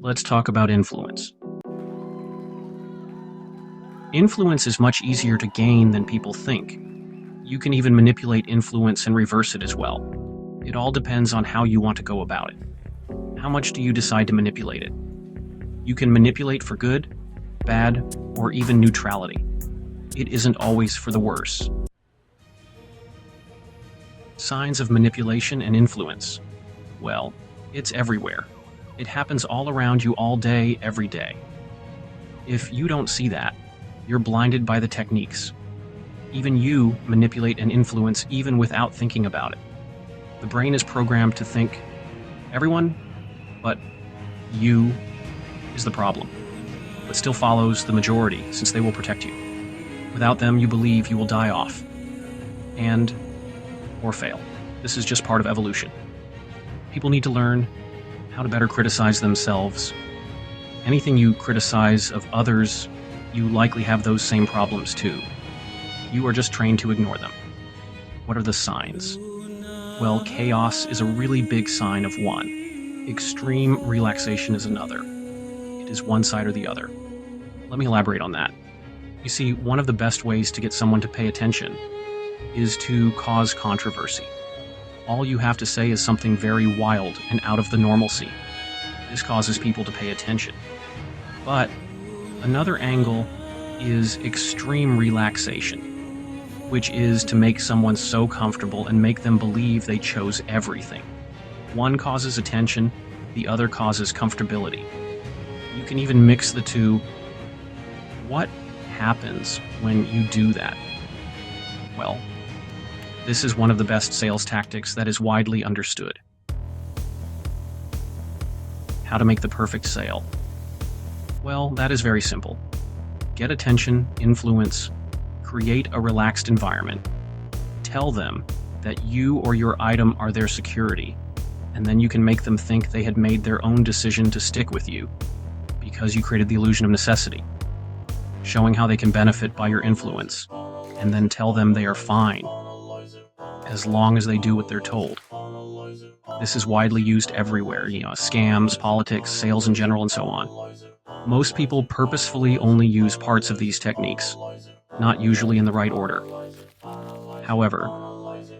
Let's talk about influence. Influence is much easier to gain than people think. You can even manipulate influence and reverse it as well. It all depends on how you want to go about it. How much do you decide to manipulate it? You can manipulate for good, bad, or even neutrality. It isn't always for the worse. Signs of manipulation and influence. Well, it's everywhere. It happens all around you all day, every day. If you don't see that, you're blinded by the techniques. Even you manipulate and influence even without thinking about it. The brain is programmed to think, everyone but you is the problem, but still follows the majority since they will protect you. Without them, you believe you will die off or fail. This is just part of evolution. People need to learn how to better criticize themselves. Anything you criticize of others, you likely have those same problems too. You are just trained to ignore them. What are the signs? Well, chaos is a really big sign of one. Extreme relaxation is another. It is one side or the other. Let me elaborate on that. You see, one of the best ways to get someone to pay attention is to cause controversy. All you have to say is something very wild and out of the normalcy. This causes people to pay attention. But another angle is extreme relaxation, which is to make someone so comfortable and make them believe they chose everything. One causes attention, the other causes comfortability. You can even mix the two. What happens when you do that? Well, this is one of the best sales tactics that is widely understood. How to make the perfect sale? Well, that is very simple. Get attention, influence, create a relaxed environment. Tell them that you or your item are their security, and then you can make them think they had made their own decision to stick with you because you created the illusion of necessity. Showing how they can benefit by your influence, and then tell them they are fine as long as they do what they're told. This is widely used everywhere, scams, politics, sales in general, and so on. Most people purposefully only use parts of these techniques, not usually in the right order. However,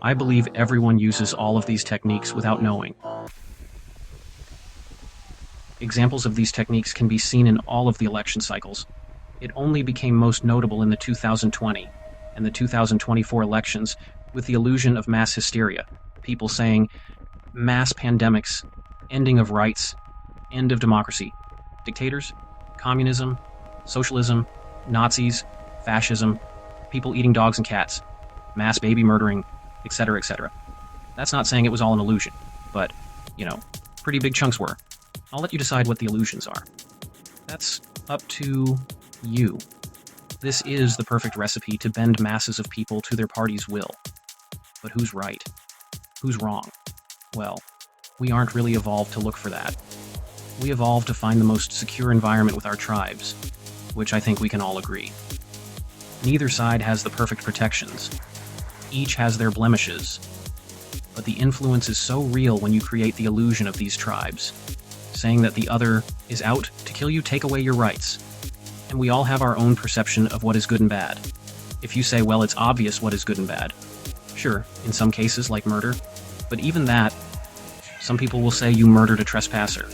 I believe everyone uses all of these techniques without knowing. Examples of these techniques can be seen in all of the election cycles. It only became most notable in the 2020 and the 2024 elections with the illusion of mass hysteria, people saying, mass pandemics, ending of rights, end of democracy, dictators, communism, socialism, Nazis, fascism, people eating dogs and cats, mass baby murdering, etc., etc. That's not saying it was all an illusion, but, pretty big chunks were. I'll let you decide what the illusions are. That's up to you. This is the perfect recipe to bend masses of people to their party's will. But who's right? Who's wrong? Well, we aren't really evolved to look for that. We evolved to find the most secure environment with our tribes, which I think we can all agree. Neither side has the perfect protections. Each has their blemishes. But the influence is so real when you create the illusion of these tribes, saying that the other is out to kill you, take away your rights. And we all have our own perception of what is good and bad. If you say, well, it's obvious what is good and bad. Sure, in some cases, like murder. But even that, some people will say you murdered a trespasser.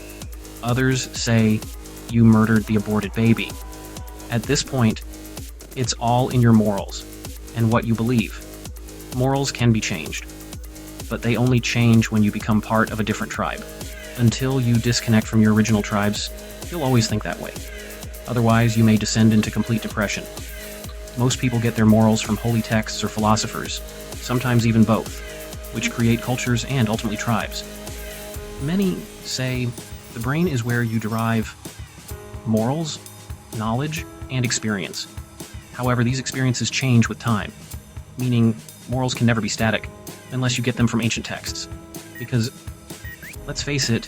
Others say you murdered the aborted baby. At this point, it's all in your morals and what you believe. Morals can be changed, but they only change when you become part of a different tribe. Until you disconnect from your original tribes, you'll always think that way. Otherwise, you may descend into complete depression. Most people get their morals from holy texts or philosophers, sometimes even both, which create cultures and ultimately tribes. Many say the brain is where you derive morals, knowledge, and experience. However, these experiences change with time, meaning morals can never be static unless you get them from ancient texts. Because, let's face it,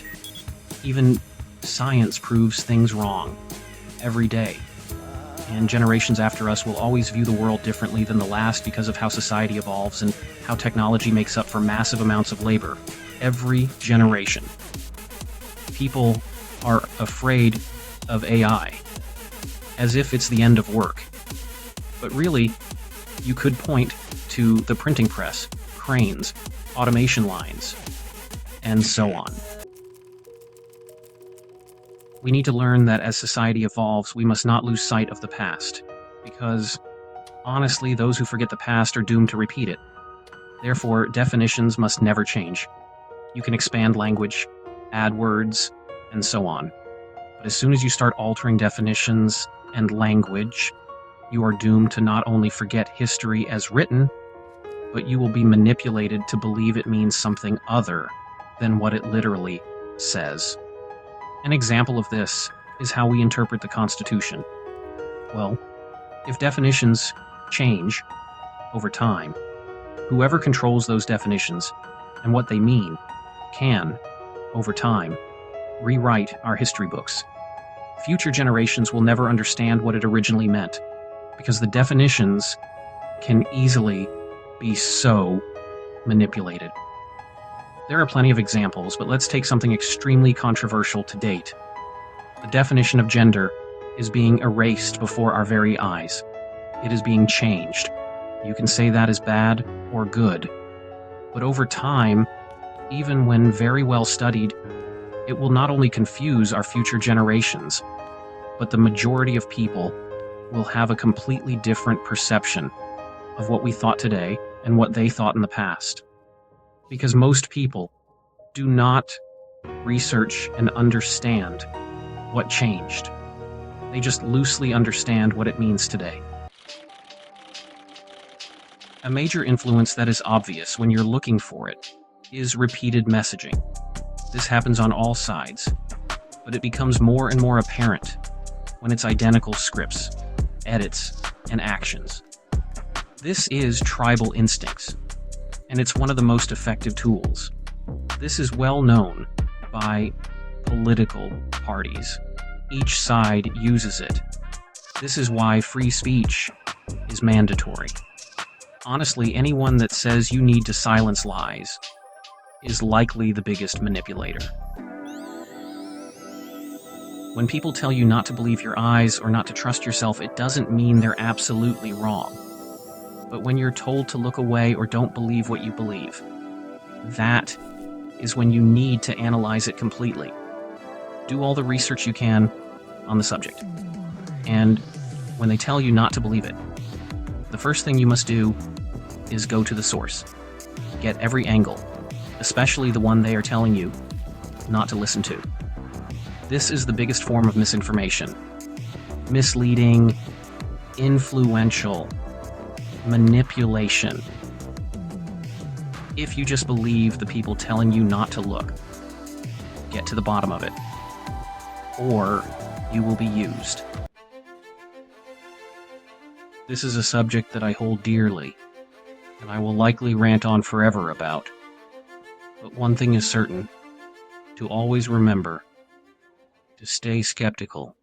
even science proves things wrong every day. And generations after us will always view the world differently than the last because of how society evolves and how technology makes up for massive amounts of labor every generation. People are afraid of AI, as if it's the end of work. But really, you could point to the printing press, cranes, automation lines, and so on. We need to learn that as society evolves, we must not lose sight of the past, because, honestly, those who forget the past are doomed to repeat it. Therefore, definitions must never change. You can expand language, add words, and so on. But as soon as you start altering definitions and language, you are doomed to not only forget history as written, but you will be manipulated to believe it means something other than what it literally says. An example of this is how we interpret the Constitution. Well, if definitions change over time, whoever controls those definitions and what they mean can, over time, rewrite our history books. Future generations will never understand what it originally meant, because the definitions can easily be so manipulated. There are plenty of examples, but let's take something extremely controversial to date. The definition of gender is being erased before our very eyes. It is being changed. You can say that is bad or good. But over time, even when very well studied, it will not only confuse our future generations, but the majority of people will have a completely different perception of what we thought today and what they thought in the past. Because most people do not research and understand what changed. They just loosely understand what it means today. A major influence that is obvious when you're looking for it is repeated messaging. This happens on all sides, but it becomes more and more apparent when it's identical scripts, edits, and actions. This is tribal instincts, and it's one of the most effective tools. This is well known by political parties. Each side uses it. This is why free speech is mandatory. Honestly, anyone that says you need to silence lies is likely the biggest manipulator. When people tell you not to believe your eyes or not to trust yourself, it doesn't mean they're absolutely wrong. But when you're told to look away or don't believe what you believe, that is when you need to analyze it completely. Do all the research you can on the subject. And when they tell you not to believe it, the first thing you must do is go to the source. Get every angle, especially the one they are telling you not to listen to. This is the biggest form of misinformation. Misleading, influential, manipulation. If you just believe the people telling you not to look, get to the bottom of it, or you will be used. This is a subject that I hold dearly, and I will likely rant on forever about. But one thing is certain, to always remember to stay skeptical